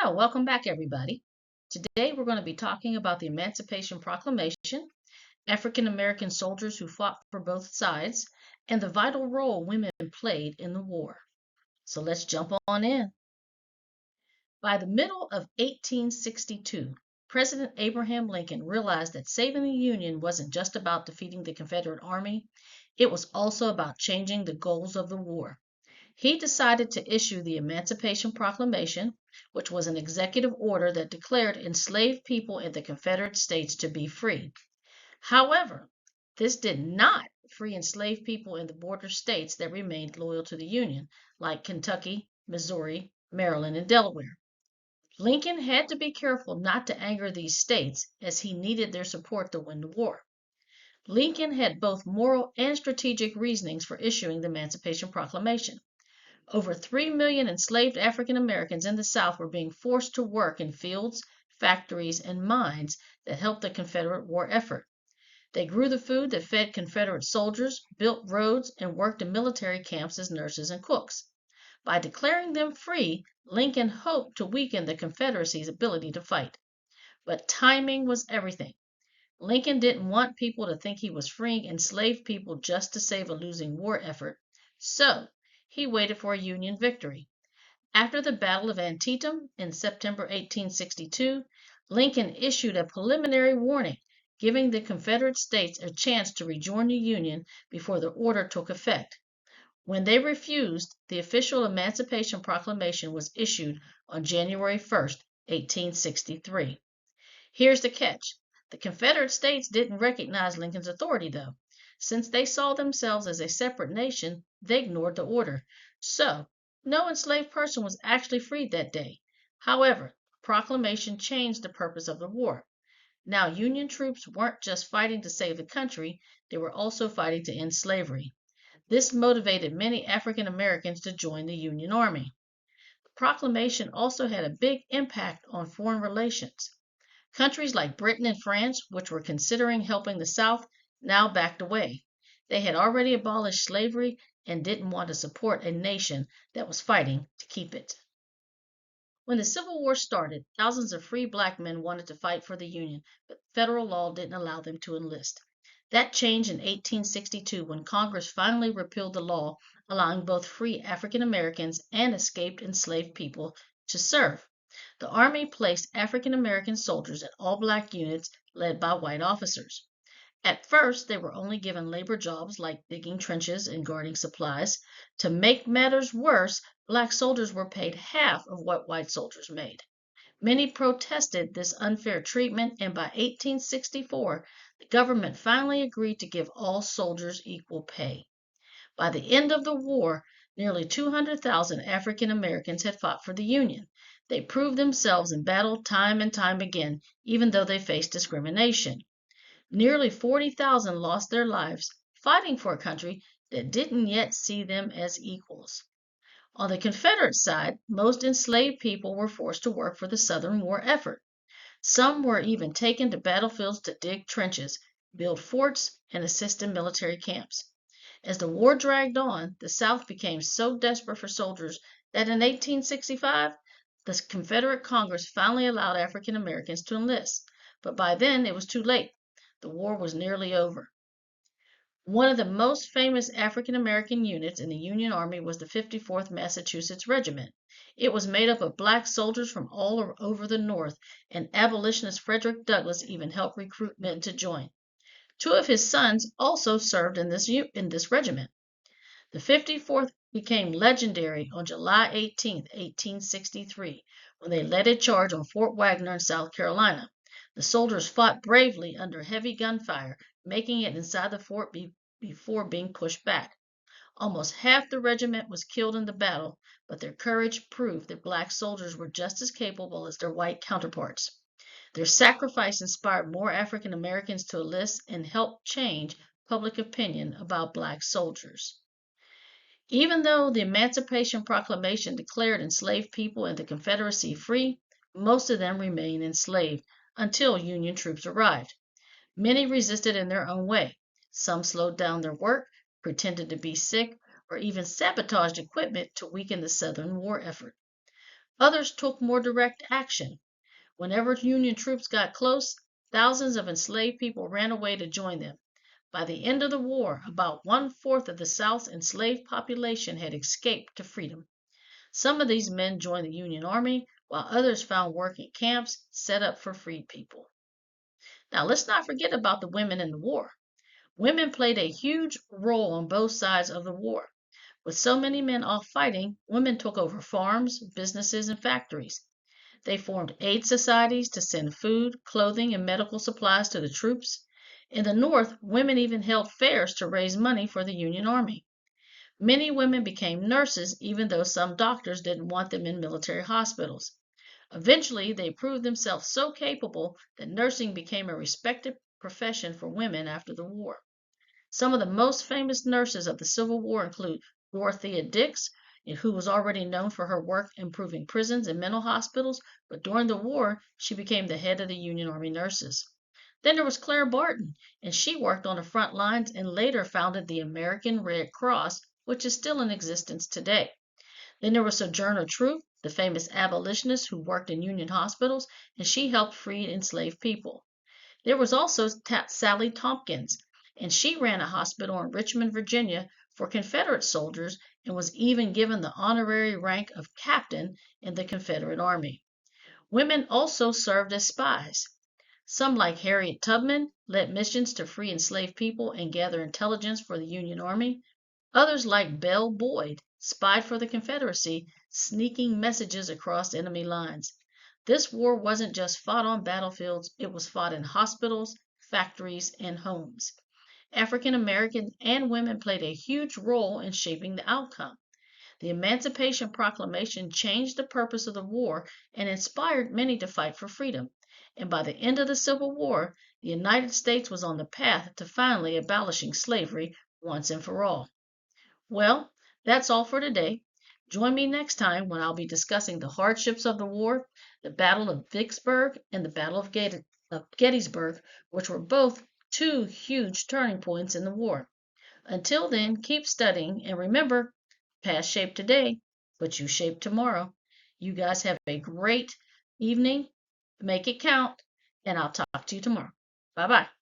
Well, welcome back, everybody. Today we're going to be talking about the Emancipation Proclamation, African American soldiers who fought for both sides, and the vital role women played in the war. So let's jump on in. By the middle of 1862, President Abraham Lincoln realized that saving the Union wasn't just about defeating the Confederate Army, it was also about changing the goals of the war. He decided to issue the Emancipation Proclamation, which was an executive order that declared enslaved people in the Confederate States to be free. However, this did not free enslaved people in the border states that remained loyal to the Union, like Kentucky, Missouri, Maryland, and Delaware. Lincoln had to be careful not to anger these states, as he needed their support to win the war. Lincoln had both moral and strategic reasonings for issuing the Emancipation Proclamation. Over 3 million enslaved African Americans in the South were being forced to work in fields, factories, and mines that helped the Confederate war effort. They grew the food that fed Confederate soldiers, built roads, and worked in military camps as nurses and cooks. By declaring them free, Lincoln hoped to weaken the Confederacy's ability to fight. But timing was everything. Lincoln didn't want people to think he was freeing enslaved people just to save a losing war effort, so he waited for a Union victory. After the Battle of Antietam in September 1862, Lincoln issued a preliminary warning, giving the Confederate States a chance to rejoin the Union before the order took effect. When they refused, the official Emancipation Proclamation was issued on January 1st, 1863. Here's the catch. The Confederate States didn't recognize Lincoln's authority, though. Since they saw themselves as a separate nation, they ignored the order. So, no enslaved person was actually freed that day. However, the proclamation changed the purpose of the war. Now, Union troops weren't just fighting to save the country, they were also fighting to end slavery. This motivated many African Americans to join the Union Army. The proclamation also had a big impact on foreign relations. Countries like Britain and France, which were considering helping the South, now backed away. They had already abolished slavery and didn't want to support a nation that was fighting to keep it. When the Civil War started, thousands of free black men wanted to fight for the Union, but federal law didn't allow them to enlist. That changed in 1862 when Congress finally repealed the law allowing both free African Americans and escaped enslaved people to serve. The Army placed African American soldiers in all black units led by white officers. At first, they were only given labor jobs like digging trenches and guarding supplies. To make matters worse, black soldiers were paid half of what white soldiers made. Many protested this unfair treatment, and by 1864, the government finally agreed to give all soldiers equal pay. By the end of the war, nearly 200,000 African Americans had fought for the Union. They proved themselves in battle time and time again, even though they faced discrimination. Nearly 40,000 lost their lives fighting for a country that didn't yet see them as equals. On the Confederate side, most enslaved people were forced to work for the Southern war effort. Some were even taken to battlefields to dig trenches, build forts, and assist in military camps. As the war dragged on, the South became so desperate for soldiers that in 1865, the Confederate Congress finally allowed African Americans to enlist. But by then, it was too late. The war was nearly over. One of the most famous African American units in the Union Army was the 54th Massachusetts Regiment. It was made up of black soldiers from all over the North, and abolitionist Frederick Douglass even helped recruit men to join. Two of his sons also served in this regiment. The 54th became legendary on July 18, 1863, when they led a charge on Fort Wagner in South Carolina. The soldiers fought bravely under heavy gunfire, making it inside the fort before being pushed back. Almost half the regiment was killed in the battle, but their courage proved that black soldiers were just as capable as their white counterparts. Their sacrifice inspired more African Americans to enlist and helped change public opinion about black soldiers. Even though the Emancipation Proclamation declared enslaved people in the Confederacy free, most of them remained enslaved until Union troops arrived. Many resisted in their own way. Some slowed down their work, pretended to be sick, or even sabotaged equipment to weaken the Southern war effort. Others took more direct action. Whenever Union troops got close, thousands of enslaved people ran away to join them. By the end of the war, about one-fourth of the South's enslaved population had escaped to freedom. Some of these men joined the Union Army, while others found work in camps set up for freed people. Now, let's not forget about the women in the war. Women played a huge role on both sides of the war. With so many men off fighting, women took over farms, businesses, and factories. They formed aid societies to send food, clothing, and medical supplies to the troops. In the North, women even held fairs to raise money for the Union Army. Many women became nurses, even though some doctors didn't want them in military hospitals. Eventually, they proved themselves so capable that nursing became a respected profession for women after the war. Some of the most famous nurses of the Civil War include Dorothea Dix, who was already known for her work improving prisons and mental hospitals, but during the war she became the head of the Union Army nurses. Then there was Clara Barton, and she worked on the front lines and later founded the American Red Cross, which is still in existence today. Then there was Sojourner Truth, the famous abolitionist who worked in Union hospitals, and she helped free enslaved people. There was also Sally Tompkins, and she ran a hospital in Richmond, Virginia for Confederate soldiers and was even given the honorary rank of captain in the Confederate Army. Women also served as spies. Some, like Harriet Tubman, led missions to free enslaved people and gather intelligence for the Union Army. Others, like Belle Boyd, spied for the Confederacy, sneaking messages across enemy lines. This war wasn't just fought on battlefields, it was fought in hospitals, factories, and homes. African Americans and women played a huge role in shaping the outcome. The Emancipation Proclamation changed the purpose of the war and inspired many to fight for freedom. And by the end of the Civil War, the United States was on the path to finally abolishing slavery once and for all. Well, that's all for today. Join me next time when I'll be discussing the hardships of the war, the Battle of Vicksburg, and the Battle of Gettysburg, which were both two huge turning points in the war. Until then, keep studying and remember, past shape today, but you shape tomorrow. You guys have a great evening. Make it count, and I'll talk to you tomorrow. Bye bye.